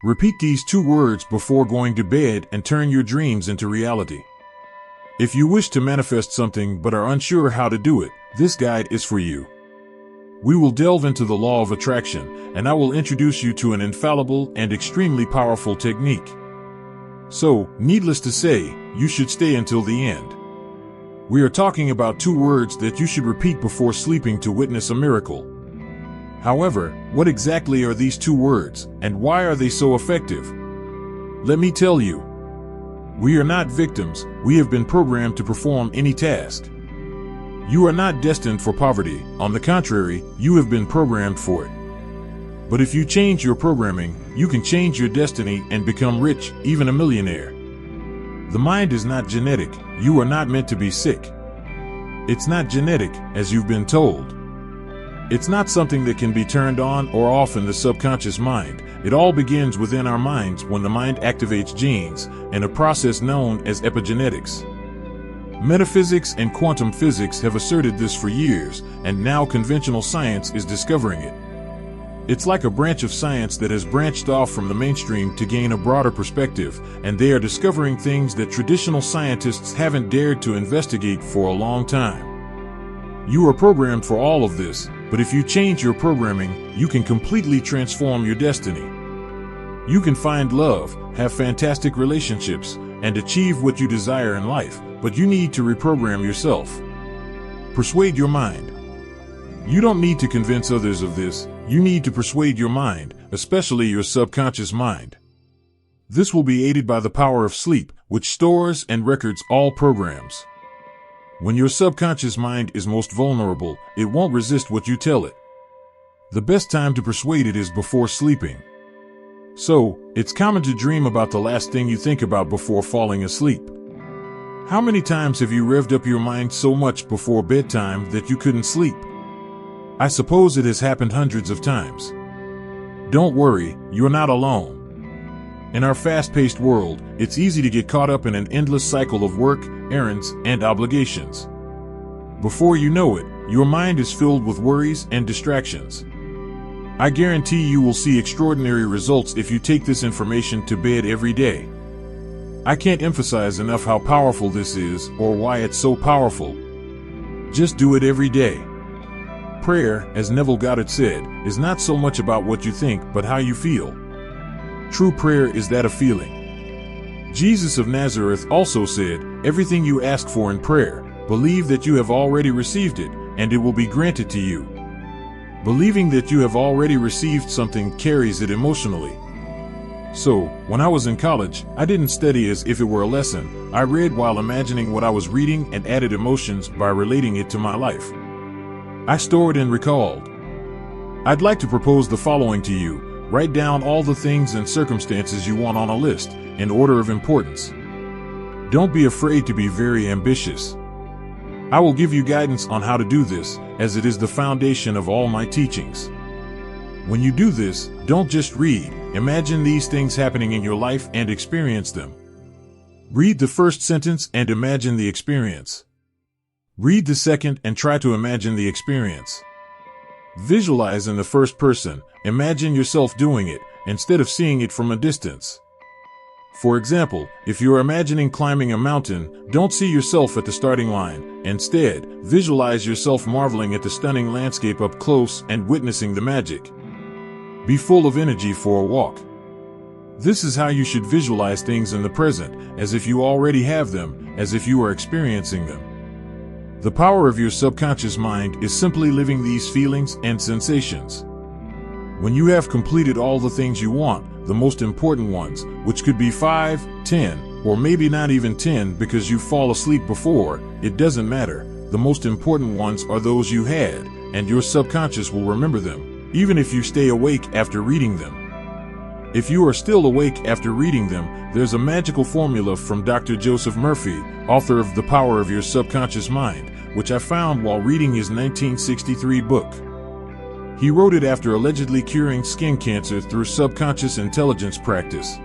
Repeat these 2 words before going to bed and turn your dreams into reality. If you wish to manifest something but are unsure how to do it, this guide is for you. We will delve into the law of attraction, and I will introduce you to an infallible and extremely powerful technique. So, needless to say, you should stay until the end. We are talking about 2 words that you should repeat before sleeping to witness a miracle. However, what exactly are these 2 words, and why are they so effective? Let me tell you. We are not victims, we have been programmed to perform any task. You are not destined for poverty, on the contrary, you have been programmed for it. But if you change your programming, you can change your destiny and become rich, even a millionaire. The mind is not genetic, you are not meant to be sick. It's not genetic, as you've been told. It's not something that can be turned on or off in the subconscious mind. It all begins within our minds when the mind activates genes, in a process known as epigenetics. Metaphysics and quantum physics have asserted this for years, and now conventional science is discovering it. It's like a branch of science that has branched off from the mainstream to gain a broader perspective, and they are discovering things that traditional scientists haven't dared to investigate for a long time. You are programmed for all of this, but if you change your programming, you can completely transform your destiny. You can find love, have fantastic relationships, and achieve what you desire in life, but you need to reprogram yourself. Persuade your mind. You don't need to convince others of this, you need to persuade your mind, especially your subconscious mind. This will be aided by the power of sleep, which stores and records all programs. When your subconscious mind is most vulnerable, it won't resist what you tell it. The best time to persuade it is before sleeping. So, it's common to dream about the last thing you think about before falling asleep. How many times have you revved up your mind so much before bedtime that you couldn't sleep? I suppose it has happened hundreds of times. Don't worry, you're not alone. In our fast-paced world, it's easy to get caught up in an endless cycle of work, errands, and obligations. Before you know it, your mind is filled with worries and distractions. I guarantee you will see extraordinary results if you take this information to bed every day. I can't emphasize enough how powerful this is or why it's so powerful. Just do it every day. Prayer, as Neville Goddard said, is not so much about what you think but how you feel. True prayer is that of feeling. Jesus of Nazareth also said, "Everything you ask for in prayer, believe that you have already received it, and it will be granted to you." Believing that you have already received something carries it emotionally. So, when I was in college, I didn't study as if it were a lesson. I read while imagining what I was reading and added emotions by relating it to my life. I stored and recalled. I'd like to propose the following to you. Write down all the things and circumstances you want on a list, in order of importance. Don't be afraid to be very ambitious. I will give you guidance on how to do this, as it is the foundation of all my teachings. When you do this, don't just read, imagine these things happening in your life and experience them. Read the first sentence and imagine the experience. Read the second and try to imagine the experience. Visualize in the first person, imagine yourself doing it, instead of seeing it from a distance. For example, if you're imagining climbing a mountain, don't see yourself at the starting line. Instead, visualize yourself marveling at the stunning landscape up close and witnessing the magic. Be full of energy for a walk. This is how you should visualize things in the present, as if you already have them, as if you are experiencing them. The power of your subconscious mind is simply living these feelings and sensations. When you have completed all the things you want, the most important ones, which could be 5, 10, or maybe not even 10 because you fall asleep before, it doesn't matter. The most important ones are those you had, and your subconscious will remember them, even if you stay awake after reading them. If you are still awake after reading them, there's a magical formula from Dr. Joseph Murphy, author of The Power of Your Subconscious Mind, which I found while reading his 1963 book. He wrote it after allegedly curing skin cancer through subconscious intelligence practice.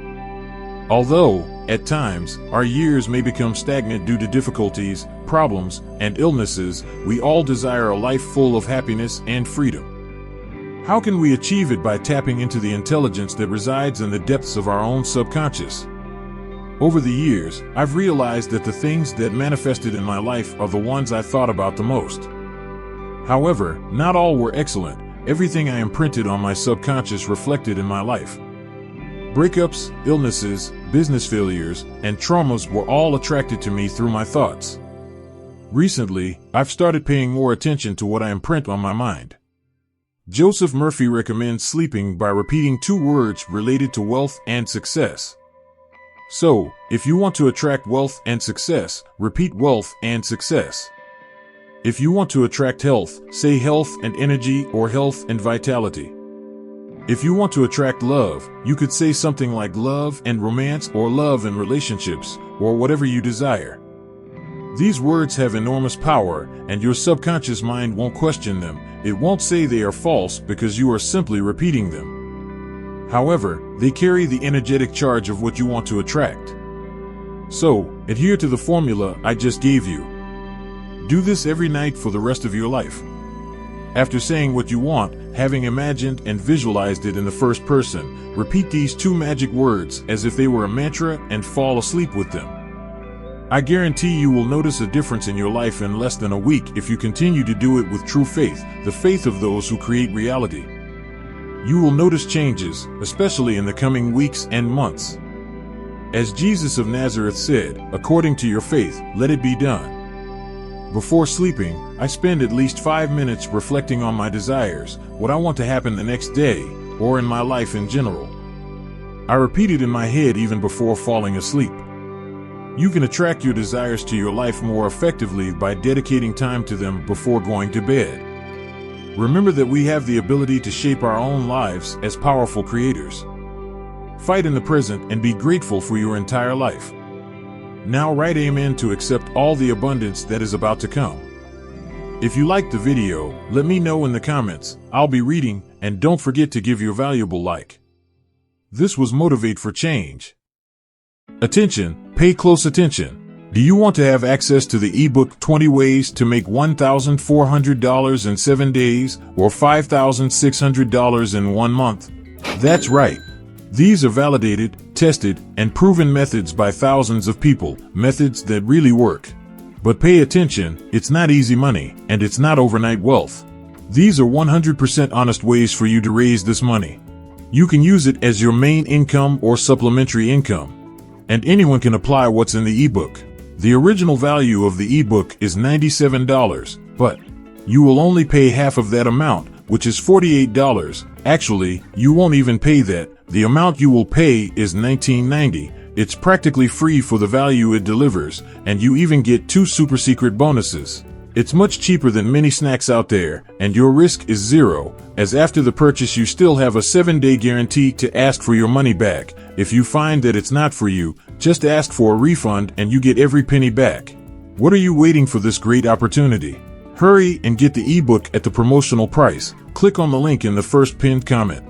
Although, at times, our years may become stagnant due to difficulties, problems, and illnesses, we all desire a life full of happiness and freedom. How can we achieve it? By tapping into the intelligence that resides in the depths of our own subconscious. Over the years, I've realized that the things that manifested in my life are the ones I thought about the most. However, not all were excellent. Everything I imprinted on my subconscious reflected in my life. Breakups, illnesses, business failures, and traumas were all attracted to me through my thoughts. Recently, I've started paying more attention to what I imprint on my mind. Joseph Murphy recommends sleeping by repeating 2 words related to wealth and success. So, if you want to attract wealth and success, repeat wealth and success. If you want to attract health, say health and energy or health and vitality. If you want to attract love, you could say something like love and romance or love and relationships, or whatever you desire. These words have enormous power, and your subconscious mind won't question them. It won't say they are false because you are simply repeating them. However, they carry the energetic charge of what you want to attract. So, adhere to the formula I just gave you. Do this every night for the rest of your life. After saying what you want, having imagined and visualized it in the first person, repeat these 2 magic words as if they were a mantra and fall asleep with them. I guarantee you will notice a difference in your life in less than a week if you continue to do it with true faith, the faith of those who create reality. You will notice changes, especially in the coming weeks and months. As Jesus of Nazareth said, according to your faith, let it be done. Before sleeping, I spend at least 5 minutes reflecting on my desires, what I want to happen the next day, or in my life in general. I repeat it in my head even before falling asleep. You can attract your desires to your life more effectively by dedicating time to them before going to bed. Remember that we have the ability to shape our own lives as powerful creators. Fight in the present and be grateful for your entire life. Now write amen to accept all the abundance that is about to come. If you liked the video, let me know in the comments. I'll be reading, and don't forget to give your valuable like. This was Motivate for Change. Attention, pay close attention. Do you want to have access to the ebook 20 Ways to Make $1,400 in 7 days or $5,600 in 1 month? That's right. These are validated, tested, and proven methods by thousands of people, methods that really work. But pay attention, it's not easy money, and it's not overnight wealth. These are 100% honest ways for you to raise this money. You can use it as your main income or supplementary income. And anyone can apply what's in the ebook. The original value of the ebook is $97, but you will only pay half of that amount, which is $48. Actually, you won't even pay that. The amount you will pay is $19.90. It's practically free for the value it delivers, and you even get 2 super secret bonuses. It's much cheaper than many snacks out there, and your risk is 0, as after the purchase you still have a 7-day guarantee to ask for your money back. If you find that it's not for you, just ask for a refund and you get every penny back. What are you waiting for this great opportunity? Hurry and get the ebook at the promotional price. Click on the link in the first pinned comment.